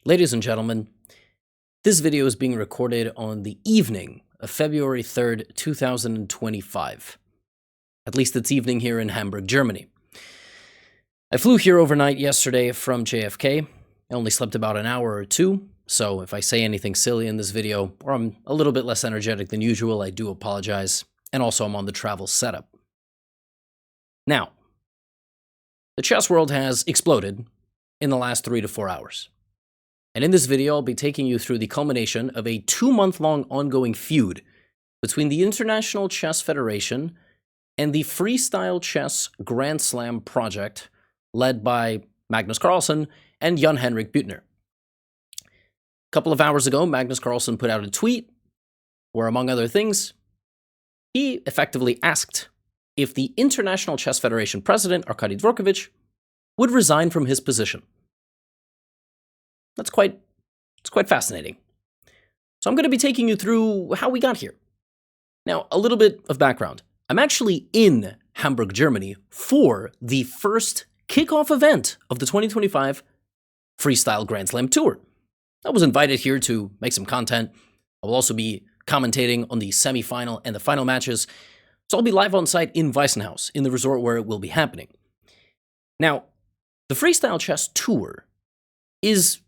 Ladies and gentlemen, this video is being recorded on the evening of February 3rd, 2025. At least it's evening here in Hamburg, Germany. I flew here overnight yesterday from JFK. I only slept about an hour or two, so if I say anything silly in this video, or I'm a little bit less energetic than usual, I do apologize. And also, I'm on the travel setup. Now, the chess world has exploded in the last 3 to 4 hours. And in this video, I'll be taking you through the culmination of a 2-month-long ongoing feud between the International Chess Federation and the Freestyle Chess Grand Slam project led by Magnus Carlsen and Jan-Henrik Büttner. A couple of hours ago, Magnus Carlsen put out a tweet where, among other things, he effectively asked if the International Chess Federation president, Arkady Dvorkovich, would resign from his position. It's quite fascinating. So I'm going to be taking you through how we got here. Now, a little bit of background. I'm actually in Hamburg, Germany for the first kickoff event of the 2025 Freestyle Grand Slam Tour. I was invited here to make some content. I will also be commentating on the semifinal and the final matches. So I'll be live on site in Weissenhaus, in the resort where it will be happening. Now, the Freestyle Chess Tour is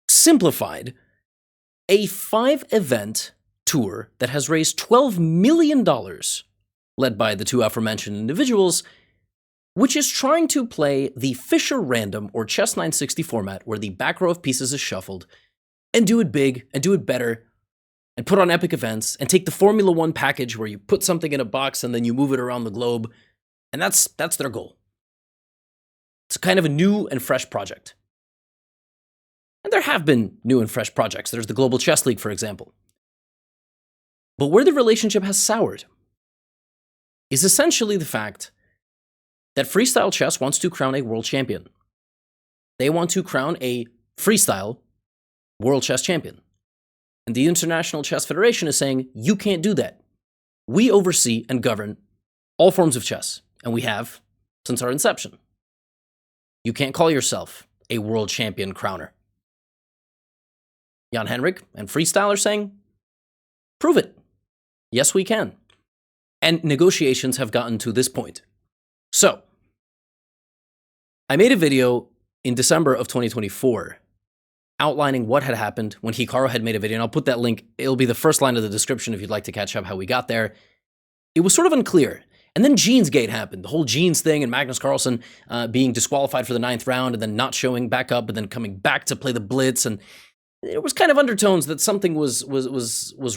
simplified a 5-event tour that has raised $12 million, led by the two aforementioned individuals, which is trying to play the Fischer Random or Chess 960 format, where the back row of pieces is shuffled, and do it big, and do it better, and put on epic events, and take the Formula One package where you put something in a box and then you move it around the globe, and that's their goal. It's kind of a new and fresh project. And there have been new and fresh projects. There's the Global Chess League, for example. But where the relationship has soured is essentially the fact that freestyle chess wants to crown a world champion. They want to crown a freestyle world chess champion. And the International Chess Federation is saying, you can't do that. We oversee and govern all forms of chess, and we have since our inception. You can't call yourself a world champion crowner. Jan-Henrik and Freestyle are saying, prove it. Yes, we can. And negotiations have gotten to this point. So, I made a video in December of 2024 outlining what had happened when Hikaru had made a video, and I'll put that link. It'll be the first line of the description if you'd like to catch up how we got there. It was sort of unclear. And then Jeansgate happened, the whole Jeans thing, and Magnus Carlsen being disqualified for the 9th round and then not showing back up, but then coming back to play the Blitz, and there was kind of undertones that something was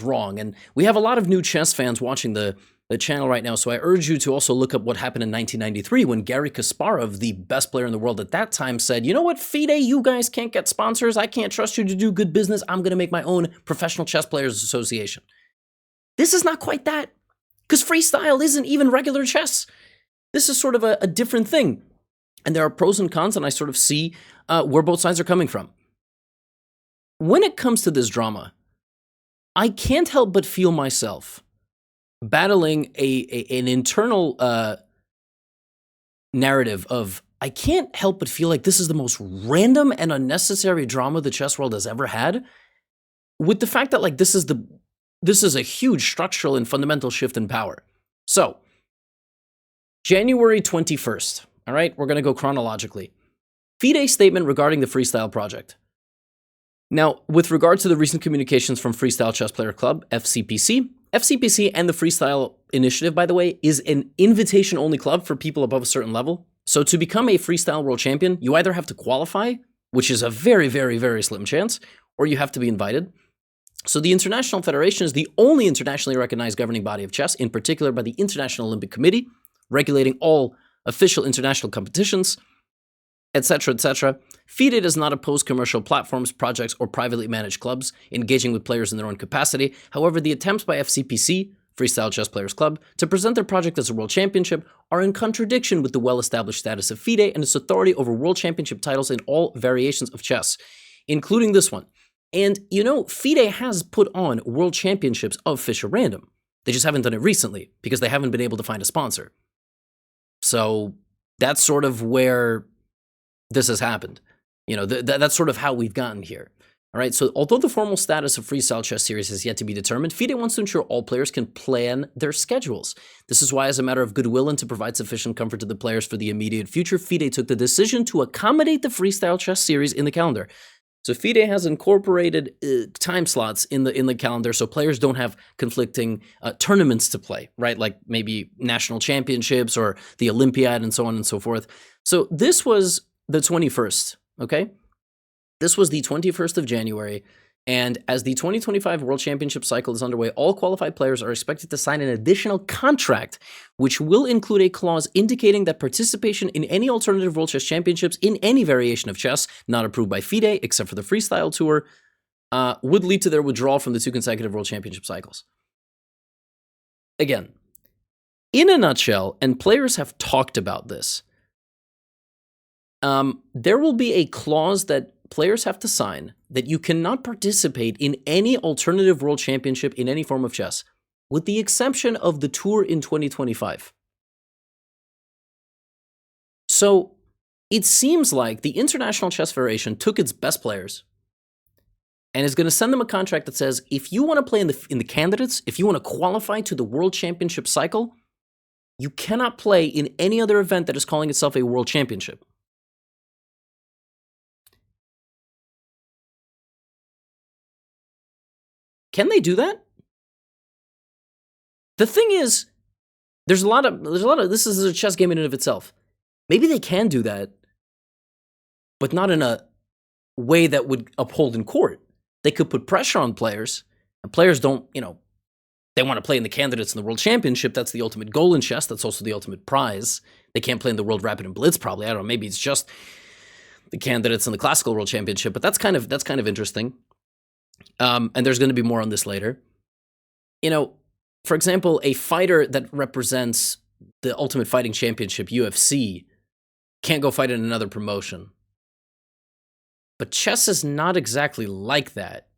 wrong. And we have a lot of new chess fans watching the channel right now, so I urge you to also look up what happened in 1993 when Garry Kasparov, the best player in the world at that time, said, you know what, Fide, you guys can't get sponsors. I can't trust you to do good business. I'm going to make my own professional chess players association. This is not quite that, because freestyle isn't even regular chess. This is sort of a different thing. And there are pros and cons, and I sort of see where both sides are coming from. When it comes to this drama, I can't help but feel myself battling an internal narrative of, I can't help but feel like this is the most random and unnecessary drama the chess world has ever had, with the fact that like this is a huge structural and fundamental shift in power. So, January 21st, all right, we're going to go chronologically. Fide statement regarding the freestyle project. Now, with regard to the recent communications from Freestyle Chess Player Club, FCPC and the Freestyle Initiative, by the way, is an invitation-only club for people above a certain level. So to become a freestyle world champion, you either have to qualify, which is a very, very, very slim chance, or you have to be invited. So the International Federation is the only internationally recognized governing body of chess, in particular by the International Olympic Committee, regulating all official international competitions, etc., etc. Fide does not oppose commercial platforms, projects, or privately managed clubs engaging with players in their own capacity. However, the attempts by FCPC, Freestyle Chess Players Club, to present their project as a world championship are in contradiction with the well-established status of Fide and its authority over world championship titles in all variations of chess, including this one. And, you know, Fide has put on world championships of Fischer Random. They just haven't done it recently because they haven't been able to find a sponsor. So that's sort of where this has happened. You know, that's sort of how we've gotten here. All right, so although the formal status of Freestyle Chess Series has yet to be determined, Fide wants to ensure all players can plan their schedules. This is why, as a matter of goodwill and to provide sufficient comfort to the players for the immediate future, Fide took the decision to accommodate the Freestyle Chess Series in the calendar. So Fide has incorporated time slots in the calendar so players don't have conflicting tournaments to play, right? Like maybe national championships or the Olympiad and so on and so forth. So this was the 21st, okay? This was the 21st of January, and as the 2025 World Championship cycle is underway, all qualified players are expected to sign an additional contract, which will include a clause indicating that participation in any alternative World Chess Championships in any variation of chess, not approved by Fide, except for the Freestyle Tour, would lead to their withdrawal from the 2 consecutive World Championship cycles. Again, in a nutshell, and players have talked about this, there will be a clause that players have to sign that you cannot participate in any alternative world championship in any form of chess, with the exception of the tour in 2025. So it seems like the International Chess Federation took its best players and is going to send them a contract that says, if you want to play in the candidates, if you want to qualify to the World Championship cycle, you cannot play in any other event that is calling itself a World Championship. Can they do that? The thing is, there's a lot of this is a chess game in and of itself. Maybe they can do that, but not in a way that would uphold in court. They could put pressure on players, and players don't, they want to play in the candidates in the World Championship. That's the ultimate goal in chess. That's also the ultimate prize. They can't play in the World Rapid and Blitz, probably. I don't know. Maybe it's just the candidates in the Classical World Championship, but that's kind of interesting. And there's going to be more on this later. For example, a fighter that represents the Ultimate Fighting Championship, UFC, can't go fight in another promotion. But chess is not exactly like that.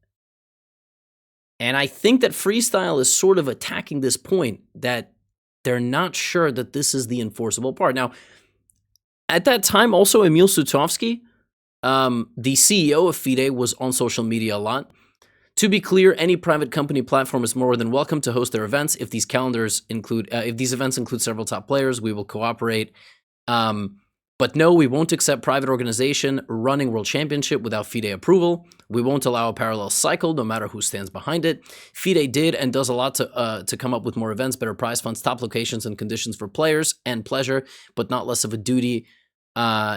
And I think that freestyle is sort of attacking this point that they're not sure that this is the enforceable part. Now, at that time, also Emil Sutovsky, the CEO of Fide, was on social media a lot. To be clear, any private company platform is more than welcome to host their events. If these if these events include several top players, we will cooperate. But no, we won't accept private organization running World Championship without Fide approval. We won't allow a parallel cycle, no matter who stands behind it. Fide did and does a lot to come up with more events, better prize funds, top locations, and conditions for players, and pleasure, but not less of a duty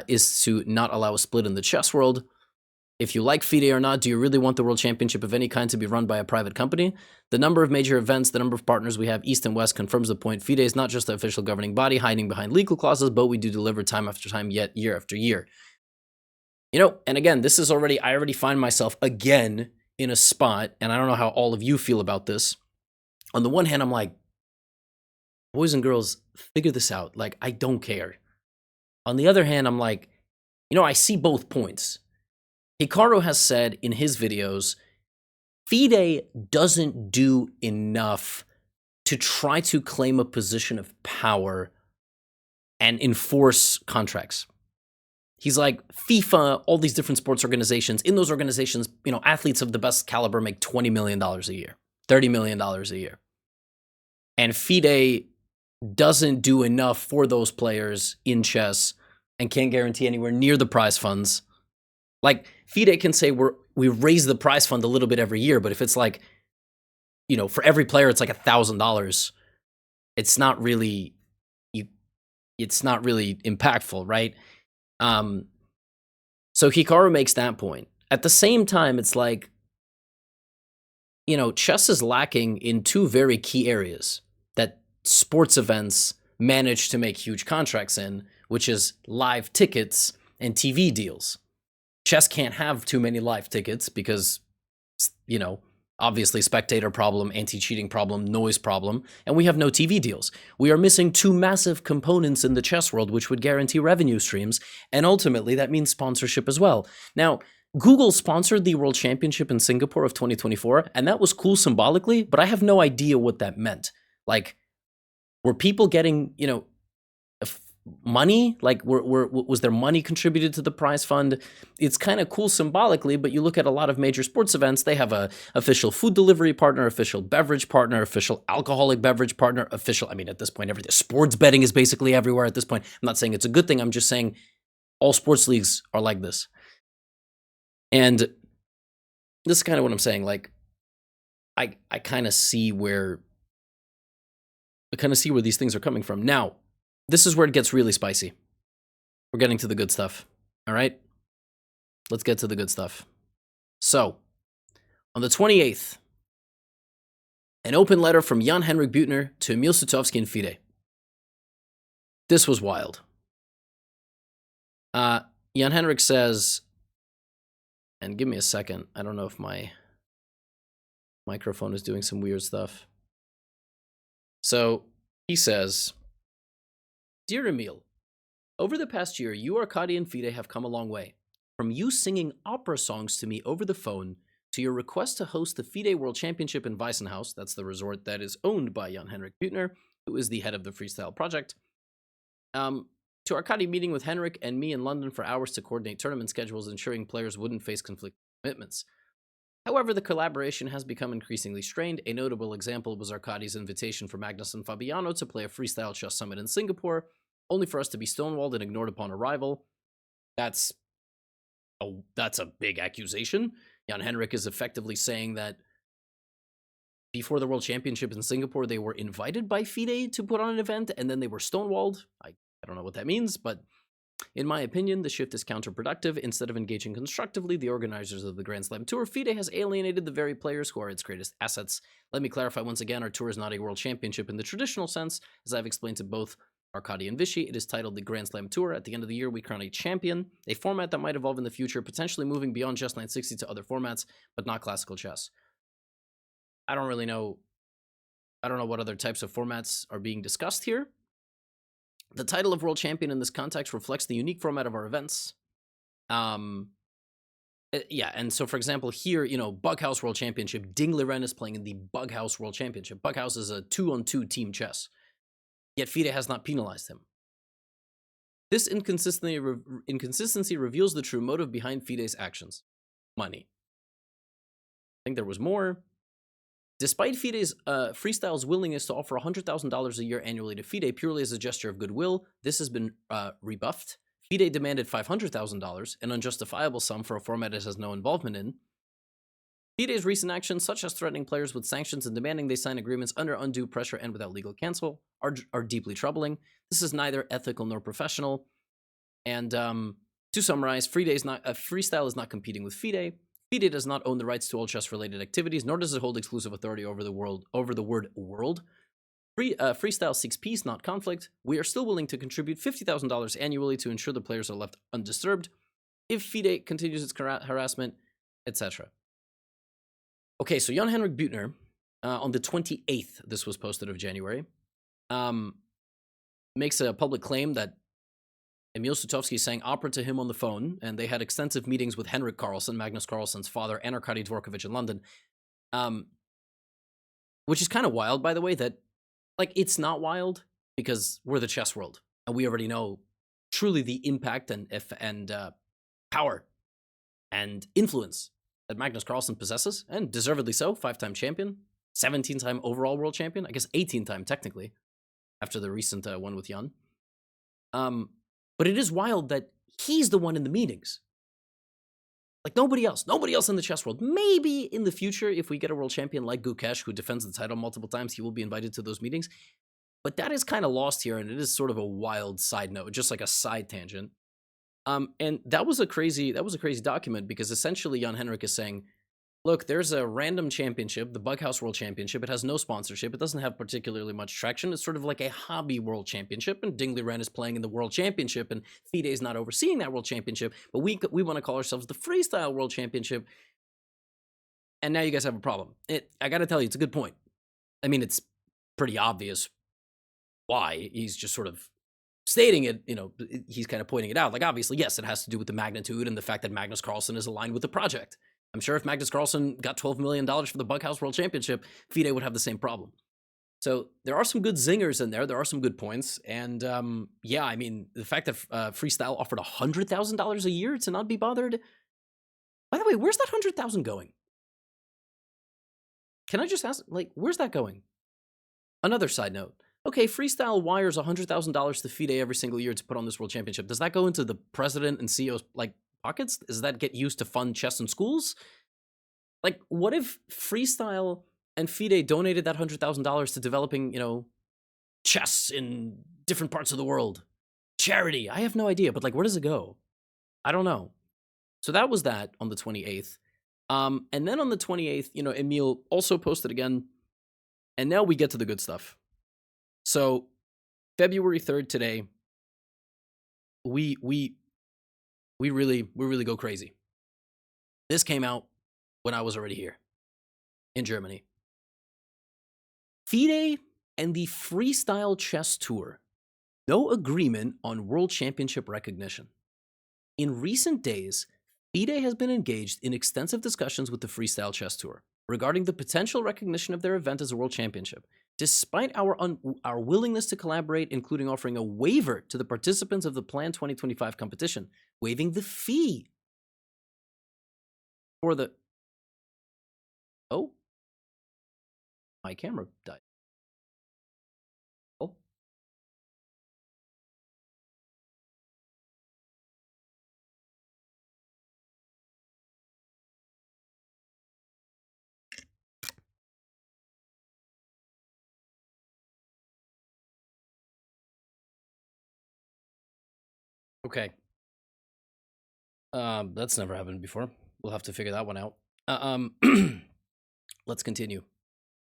is to not allow a split in the chess world. If you like Fide or not, do you really want the World Championship of any kind to be run by a private company? The number of major events, the number of partners we have east and west confirms the point. Fide is not just the official governing body hiding behind legal clauses, but we do deliver time after time, yet year after year. And again, this is I already find myself again in a spot, and I don't know how all of you feel about this. On the one hand, I'm like, boys and girls, figure this out. Like, I don't care. On the other hand, I'm like, I see both points. Hikaru has said in his videos, Fide doesn't do enough to try to claim a position of power and enforce contracts. He's like, FIFA, all these different sports organizations. In those organizations, athletes of the best caliber make $20 million a year, $30 million a year. And Fide doesn't do enough for those players in chess and can't guarantee anywhere near the prize funds. Like, Fide can say we raise the prize fund a little bit every year, but if it's like, for every player it's like $1,000, it's not really impactful, right? So Hikaru makes that point. At the same time, it's like, chess is lacking in two very key areas that sports events manage to make huge contracts in, which is live tickets and TV deals. Chess can't have too many live tickets because, obviously spectator problem, anti-cheating problem, noise problem, and we have no TV deals. We are missing two massive components in the chess world which would guarantee revenue streams, and ultimately that means sponsorship as well. Now, Google sponsored the World Championship in Singapore of 2024, and that was cool symbolically, but I have no idea what that meant. Like, were people getting, money? Like, was there money contributed to the prize fund? It's kind of cool symbolically, but you look at a lot of major sports events, they have a official food delivery partner, official beverage partner, official alcoholic beverage partner, official, I mean, at this point, everything. Sports betting is basically everywhere at this point. I'm not saying it's a good thing. I'm just saying all sports leagues are like this. And this is kind of what I'm saying. Like, I kind of see where these things are coming from. Now, this is where it gets really spicy. We're getting to the good stuff. All right? Let's get to the good stuff. So, on the 28th, an open letter from Jan-Henrik Büttner to Emil Sutovsky and Fide. This was wild. Jan-Henrik says, and give me a second. I don't know if my microphone is doing some weird stuff. So, he says, Dear Emil, over the past year, you, Arkady, and Fide have come a long way. From you singing opera songs to me over the phone, to your request to host the Fide World Championship in Weissenhaus, that's the resort that is owned by Jan-Henrik Büttner, who is the head of the freestyle project, to Arkady meeting with Henrik and me in London for hours to coordinate tournament schedules, ensuring players wouldn't face conflicting commitments. However, the collaboration has become increasingly strained. A notable example was Arkady's invitation for Magnus and Fabiano to play a freestyle chess summit in Singapore, only for us to be stonewalled and ignored upon arrival. That's a big accusation. Jan-Henrik is effectively saying that before the World Championship in Singapore, they were invited by Fide to put on an event, and then they were stonewalled. I don't know what that means, but in my opinion, the shift is counterproductive. Instead of engaging constructively, the organizers of the Grand Slam Tour, Fide has alienated the very players who are its greatest assets. Let me clarify once again, our tour is not a World Championship in the traditional sense. As I've explained to both Arkady and Vichy, it is titled the Grand Slam Tour. At the end of the year, we crown a champion, a format that might evolve in the future, potentially moving beyond chess 960 to other formats, but not classical chess. I don't know what other types of formats are being discussed here. The title of World Champion in this context reflects the unique format of our events. Yeah, and so, for example, here, Bughouse World Championship, Ding Liren is playing in the Bughouse World Championship. Bughouse is a 2-on-2 team chess. Yet Fide has not penalized him. This inconsistency reveals the true motive behind Fide's actions. Money. I think there was more. Despite Fide's freestyle's willingness to offer $100,000 a year annually to Fide purely as a gesture of goodwill, this has been rebuffed. Fide demanded $500,000, an unjustifiable sum for a format it has no involvement in. Fide's recent actions, such as threatening players with sanctions and demanding they sign agreements under undue pressure and without legal counsel, are deeply troubling. This is neither ethical nor professional. And to summarize, freestyle is not competing with Fide. Fide does not own the rights to all chess-related activities, nor does it hold exclusive authority over the word world. Freestyle seeks peace, not conflict. We are still willing to contribute $50,000 annually to ensure the players are left undisturbed if Fide continues its harassment, etc. Okay, so Jan-Henrik Büttner, on the 28th, this was posted of January, makes a public claim that Emil Sutovsky sang opera to him on the phone, and they had extensive meetings with Henrik Carlsen, Magnus Carlsen's father, and Arkady Dvorkovich in London. Which is kind of wild, by the way, that, like, it's not wild because we're the chess world, and we already know truly the impact and power and influence that Magnus Carlsen possesses, and deservedly so, 5-time champion, 17-time overall world champion, I guess 18-time technically, after the recent one with Jan. But it is wild that he's the one in the meetings. Like nobody else in the chess world. Maybe in the future, if we get a world champion like Gukesh, who defends the title multiple times, he will be invited to those meetings. But that is kind of lost here, and it is sort of a wild side note, just like a side tangent. And that was a crazy document because essentially Jan-Henrik is saying, look, there's a random championship, the Bughouse World Championship. It has no sponsorship. It doesn't have particularly much traction. It's sort of like a hobby world championship, and Ding Liren is playing in the world championship, and Fide is not overseeing that world championship, but we want to call ourselves the Freestyle World Championship, and now you guys have a problem. I got to tell you, it's a good point. I mean, it's pretty obvious why. He's just sort of stating it, he's kind of pointing it out. Like, obviously, yes, it has to do with the magnitude and the fact that Magnus Carlsen is aligned with the project. I'm sure if Magnus Carlsen got $12 million for the Bughouse World Championship, Fide would have the same problem. So there are some good zingers in there. There are some good points. And yeah, I mean, the fact that Freestyle offered $100,000 a year to not be bothered. By the way, where's that 100,000 going? Can I just ask, like, where's that going? Another side note. Okay, Freestyle wires $100,000 to Fide every single year to put on this world championship. Does that go into the president and CEO's like pockets? Does that get used to fund chess in schools? Like, what if Freestyle and Fide donated that $100,000 to developing, you know, chess in different parts of the world? Charity. I have no idea, but like, where does it go? I don't know. So that was that on the 28th. And then on the 28th, you know, Emil also posted again. And now we get to the good stuff. So February 3rd today, we really go crazy. This came out when I was already here in Germany. Fide and the Freestyle Chess Tour. No agreement on World Championship recognition. In recent days, Fide has been engaged in extensive discussions with the Freestyle Chess Tour regarding the potential recognition of their event as a world championship. Despite our willingness to collaborate, including offering a waiver to the participants of the planned 2025 competition, waiving the fee for the... Oh, my camera died. Oh. Okay. That's never happened before. We'll have to figure that one out. Let's continue.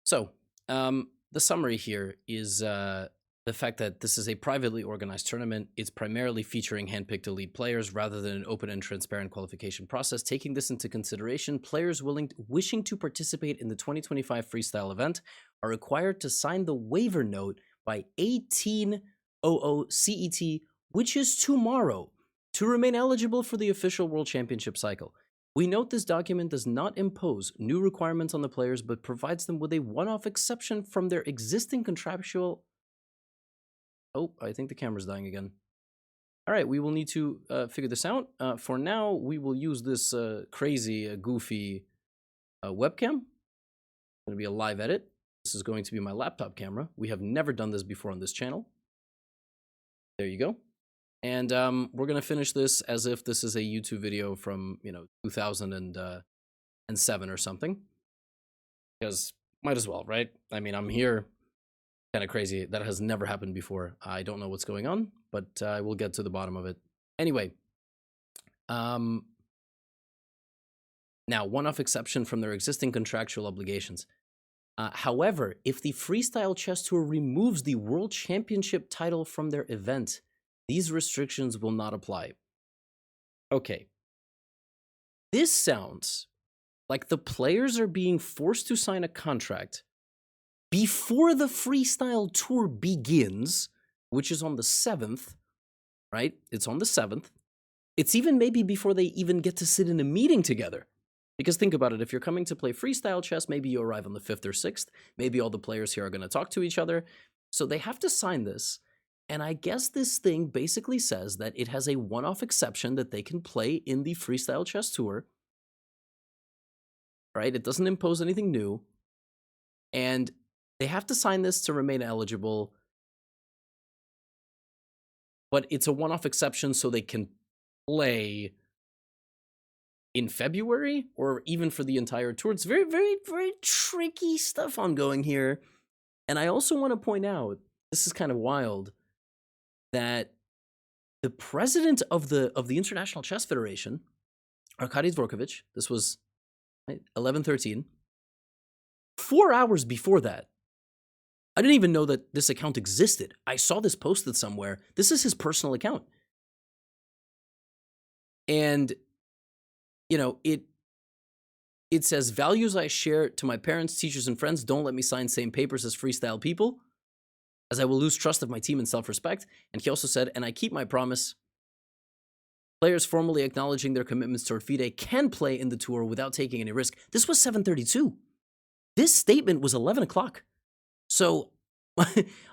So, the summary here is the fact that this is a privately organized tournament. It's primarily featuring handpicked elite players rather than an open and transparent qualification process. Taking this into consideration, players wishing to participate in the 2025 freestyle event are required to sign the waiver note by 1800 CET, which is tomorrow, to remain eligible for the official World Championship cycle. We note this document does not impose new requirements on the players, but provides them with a one-off exception from their existing contractual... Oh, I think the camera's dying again. All right, we will need to figure this out. For now, we will use this crazy, goofy webcam. It's going to be a live edit. This is going to be my laptop camera. We have never done this before on this channel. There you go. And we're going to finish this as if this is a YouTube video from, 2007 or something. Because might as well, right? I mean, I'm here. Kind of crazy. That has never happened before. I don't know what's going on, but I will get to the bottom of it. Anyway. Now, one-off exception from their existing contractual obligations. However, if the Freestyle Chess Tour removes the World Championship title from their event, these restrictions will not apply. Okay. This sounds like the players are being forced to sign a contract before the Freestyle Tour begins, which is on the 7th, right? It's on the 7th. It's even maybe before they even get to sit in a meeting together. Because think about it, if you're coming to play freestyle chess, maybe you arrive on the 5th or 6th. Maybe all the players here are going to talk to each other. So they have to sign this. And I guess this thing basically says that it has a one-off exception that they can play in the Freestyle Chess Tour. Right? It doesn't impose anything new. And they have to sign this to remain eligible. But it's a one-off exception so they can play in February or even for the entire tour. It's very, very, very tricky stuff ongoing here. And I also want to point out, this is kind of wild, that the president of the International Chess Federation, Arkady Dvorkovich, this was 11/13, 4 hours before that, I didn't even know that this account existed. I saw this posted somewhere. This is his personal account. And, it says, values I share to my parents, teachers, and friends don't let me sign same papers as freestyle people, as I will lose trust of my team and self-respect. And he also said, and I keep my promise. Players formally acknowledging their commitments toward FIDE can play in the tour without taking any risk. This was 7:32. This statement was 11 o'clock. So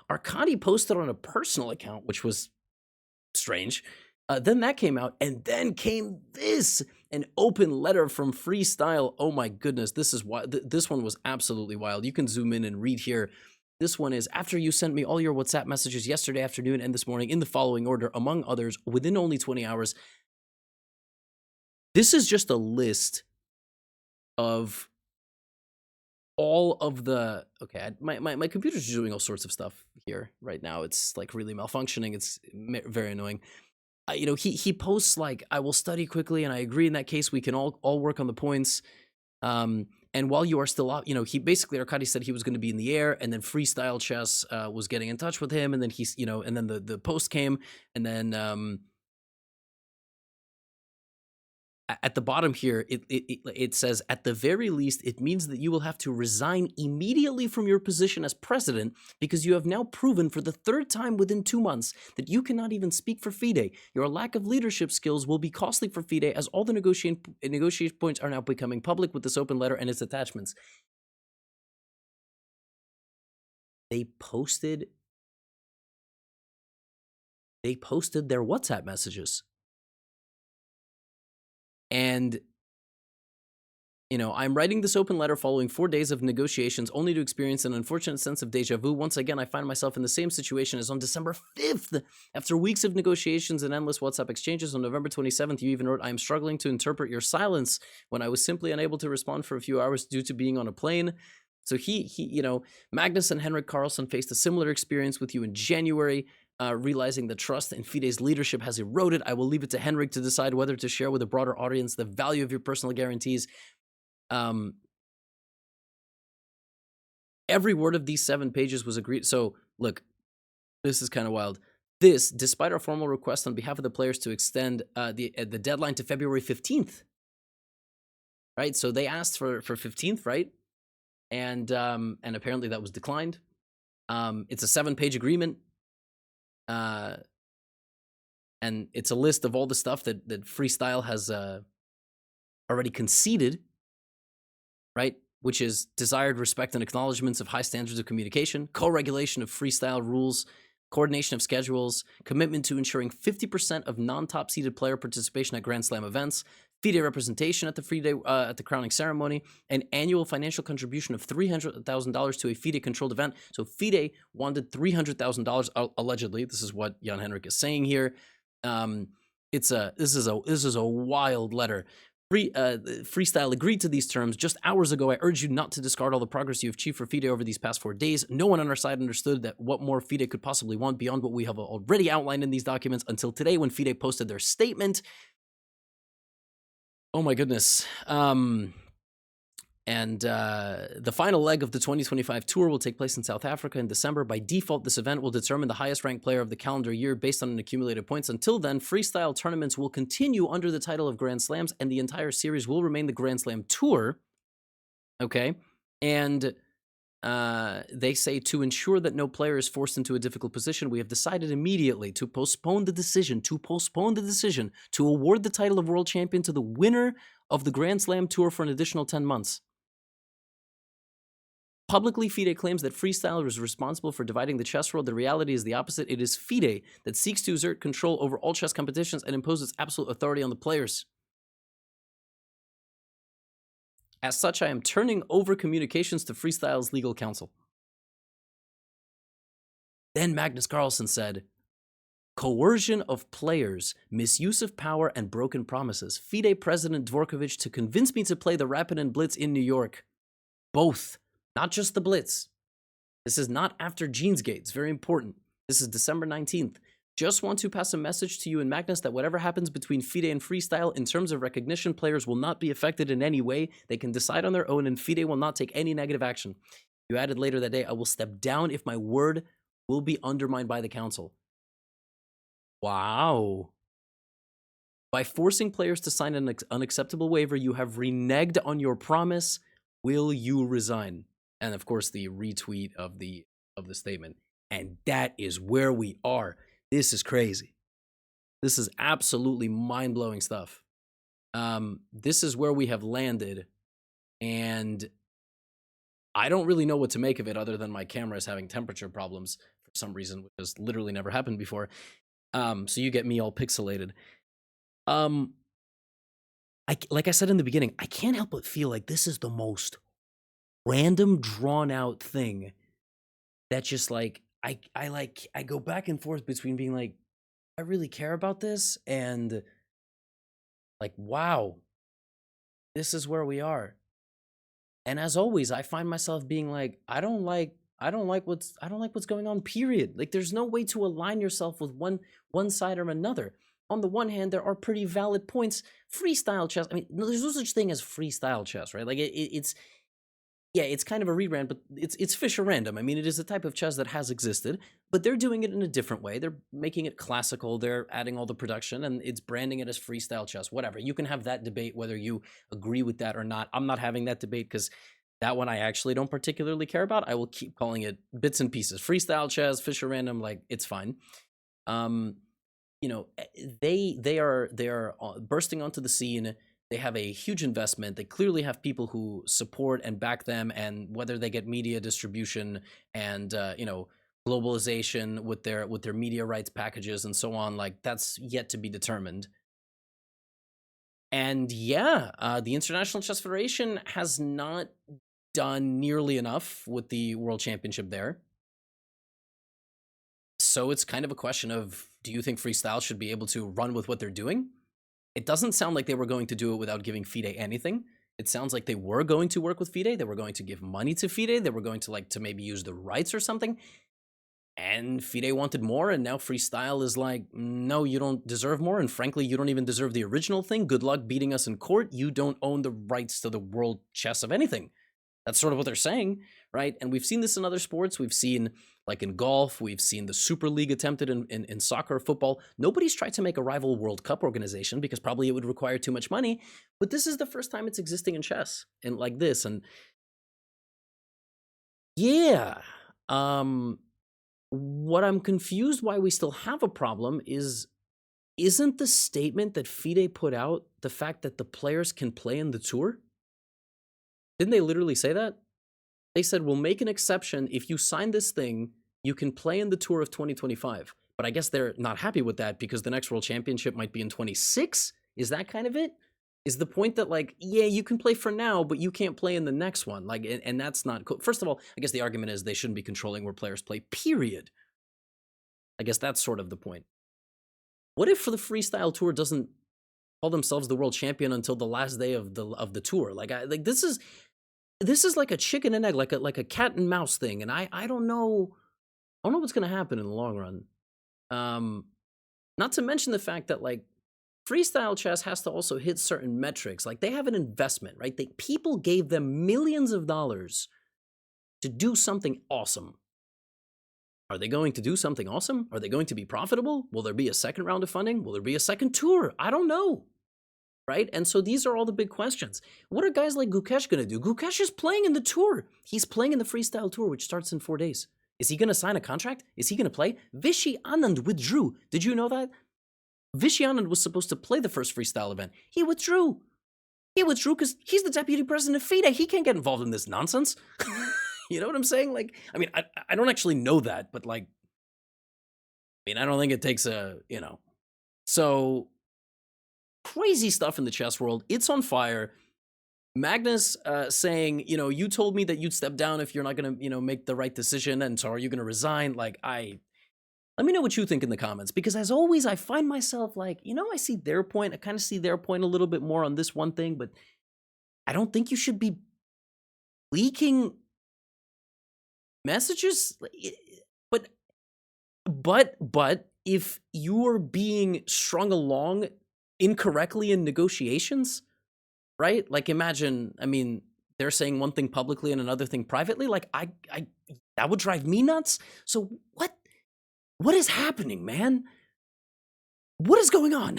Arkady posted on a personal account, which was strange. Then that came out, and then came this, an open letter from Freestyle. Oh my goodness, this is why this one was absolutely wild. You can zoom in and read here. This one is, after you sent me all your WhatsApp messages yesterday afternoon and this morning in the following order, among others, within only 20 hours. This is just a list of all of the, okay, my computer's doing all sorts of stuff here right now. It's like really malfunctioning. It's very annoying. You know, he posts like, I will study quickly, and I agree in that case we can all work on the points. And while you are still out, you know, he basically, Arkady said he was going to be in the air, and then Freestyle Chess was getting in touch with him, and then he's, you know, and then the post came, and then at the bottom here, it says, at the very least, it means that you will have to resign immediately from your position as president, because you have now proven for the third time within 2 months that you cannot even speak for Fide. Your lack of leadership skills will be costly for Fide, as all the negotiation points are now becoming public with this open letter and its attachments. They posted their WhatsApp messages. And, you know, I'm writing this open letter following 4 days of negotiations, only to experience an unfortunate sense of deja vu. Once again, I find myself in the same situation as on December 5th. After weeks of negotiations and endless WhatsApp exchanges, on November 27th, you even wrote, I am struggling to interpret your silence, when I was simply unable to respond for a few hours due to being on a plane. So he you know, Magnus and Henrik Carlsen faced a similar experience with you in January. Realizing the trust in Fide's leadership has eroded, I will leave it to Henrik to decide whether to share with a broader audience the value of your personal guarantees. Every word of these 7 pages was agreed. So, look, this is kind of wild. This, despite our formal request on behalf of the players to extend the deadline to February 15th. Right? So they asked for 15th, right? And apparently that was declined. It's a 7-page agreement. And it's a list of all the stuff that Freestyle has already conceded, right? Which is desired respect and acknowledgements of high standards of communication, co-regulation of Freestyle rules, coordination of schedules, commitment to ensuring 50% of non-top seeded player participation at Grand Slam events, Fide representation at the at the crowning ceremony, an annual financial contribution of $300,000 to a Fide controlled event. So Fide wanted $300,000 allegedly. This is what Jan Henrik is saying here. This is a wild letter. Freestyle agreed to these terms just hours ago. I urge you not to discard all the progress you have achieved for Fide over these past 4 days. No one on our side understood that what more Fide could possibly want beyond what we have already outlined in these documents until today, when Fide posted their statement. Oh my goodness. The final leg of the 2025 tour will take place in South Africa in December. By default, this event will determine the highest ranked player of the calendar year based on accumulated points. Until then, freestyle tournaments will continue under the title of Grand Slams, and the entire series will remain the Grand Slam Tour. Okay? And they say, to ensure that no player is forced into a difficult position, we have decided immediately to postpone the decision to award the title of world champion to the winner of the Grand Slam Tour for an additional 10 months. Publicly, Fide claims that Freestyle is responsible for dividing the chess world. The reality is the opposite. It is Fide that seeks to exert control over all chess competitions and imposes absolute authority on the players. As such, I am turning over communications to Freestyle's legal counsel. Then Magnus Carlsen said, coercion of players, misuse of power, and broken promises. Fide President Dvorkovich to convince me to play the Rapid and Blitz in New York. Both, not just the Blitz. This is not after Jeansgate. It's very important. This is December 19th. Just want to pass a message to you and Magnus that whatever happens between Fide and Freestyle in terms of recognition, players will not be affected in any way. They can decide on their own, and Fide will not take any negative action. You added later that day, I will step down if my word will be undermined by the council. Wow. By forcing players to sign an unacceptable waiver, you have reneged on your promise. Will you resign? And of course, the retweet of the statement. And that is where we are. This is crazy. This is absolutely mind-blowing stuff. This is where we have landed. And I don't really know what to make of it other than my camera is having temperature problems for some reason, which has literally never happened before. So you get me all pixelated. Like I said in the beginning, I can't help but feel like this is the most random, drawn out thing that just like I go back and forth between being like, I really care about this, and like, wow, this is where we are. And as always, I find myself being like, I don't like what's going on, period. Like there's no way to align yourself with one side or another. On the one hand, there are pretty valid points. Freestyle chess, I mean, there's no such thing as freestyle chess, right? Like it's yeah, it's kind of a rebrand, but it's Fischer random. I mean, it is a type of chess that has existed, but they're doing it in a different way. They're making it classical. They're adding all the production, and it's branding it as freestyle chess. Whatever. You can have that debate whether you agree with that or not. I'm not having that debate because that one I actually don't particularly care about. I will keep calling it bits and pieces. Freestyle chess, Fischer random, like it's fine. You know, they are bursting onto the scene. They have a huge investment. They clearly have people who support and back them, and whether they get media distribution and you know, globalization with their media rights packages and so on, like that's yet to be determined. And yeah, the International Chess Federation has not done nearly enough with the World Championship there. So it's kind of a question of, do you think freestyle should be able to run with what they're doing? It doesn't sound like they were going to do it without giving Fide anything. It sounds like they were going to work with Fide. They were going to give money to Fide. They were going to to maybe use the rights or something. And Fide wanted more, and now freestyle is like, no, you don't deserve more. And frankly, you don't even deserve the original thing. Good luck beating us in court. You don't own the rights to the world chess of anything. That's sort of what they're saying, right? And we've seen this in other sports. We've seen, like in golf, we've seen the Super League attempted in soccer, football. Nobody's tried to make a rival World Cup organization because probably it would require too much money. But this is the first time it's existing in chess and like this. And yeah, what I'm confused why we still have a problem is, isn't the statement that Fide put out the fact that the players can play in the tour? Didn't they literally say that? They said, we'll make an exception. If you sign this thing, you can play in the tour of 2025. But I guess they're not happy with that because the next World Championship might be in 26. Is that kind of it? Is the point that, like, yeah, you can play for now, but you can't play in the next one? Like, and that's not cool. First of all, I guess the argument is they shouldn't be controlling where players play, period. I guess that's sort of the point. What if the freestyle tour doesn't call themselves the world champion until the last day of the tour? Like this is like a chicken and egg, like a cat and mouse thing, and I don't know what's gonna happen in the long run. Not to mention the fact that like freestyle chess has to also hit certain metrics. Like they have an investment, right? People gave them millions of dollars to do something awesome. Are they going to do something awesome? Are they going to be profitable? Will there be a second round of funding? Will there be a second tour? I don't know. Right? And so these are all the big questions. What are guys like Gukesh going to do? Gukesh is playing in the tour. He's playing in the freestyle tour, which starts in 4 days. Is he going to sign a contract? Is he going to play? Vishy Anand withdrew. Did you know that? Vishy Anand was supposed to play the first freestyle event. He withdrew. He withdrew because he's the deputy president of Fide. He can't get involved in this nonsense. You know what I'm saying? Like, I mean, I don't actually know that, but like, I mean, I don't think it takes a, you know. So crazy stuff in the chess world. It's on fire. Magnus saying, you know, you told me that you'd step down if you're not going to, you know, make the right decision. And so are you going to resign? Like, let me know what you think in the comments, because as always, I find myself like, you know, I see their point. I kind of see their point a little bit more on this one thing, but I don't think you should be leaking messages. But if you are being strung along incorrectly in negotiations, right? Like imagine, I mean, they're saying one thing publicly and another thing privately. Like I that would drive me nuts. So what is happening, man? What is going on?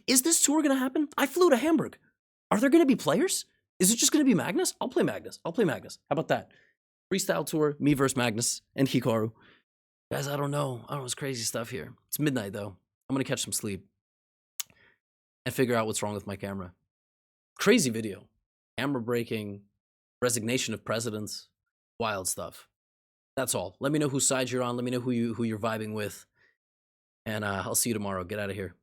Is this tour going to happen? I flew to Hamburg. Are there going to be players? Is it just going to be Magnus? I'll play Magnus. How about that? Freestyle tour, me versus Magnus and Hikaru. Guys, I don't know. It's crazy stuff here. It's midnight though. I'm going to catch some sleep and figure out what's wrong with my camera. Crazy video. Camera breaking. resignation of presidents, wild stuff. That's all. Let me know whose side you're on. Let me know who you're vibing with. And I'll see you tomorrow. Get out of here.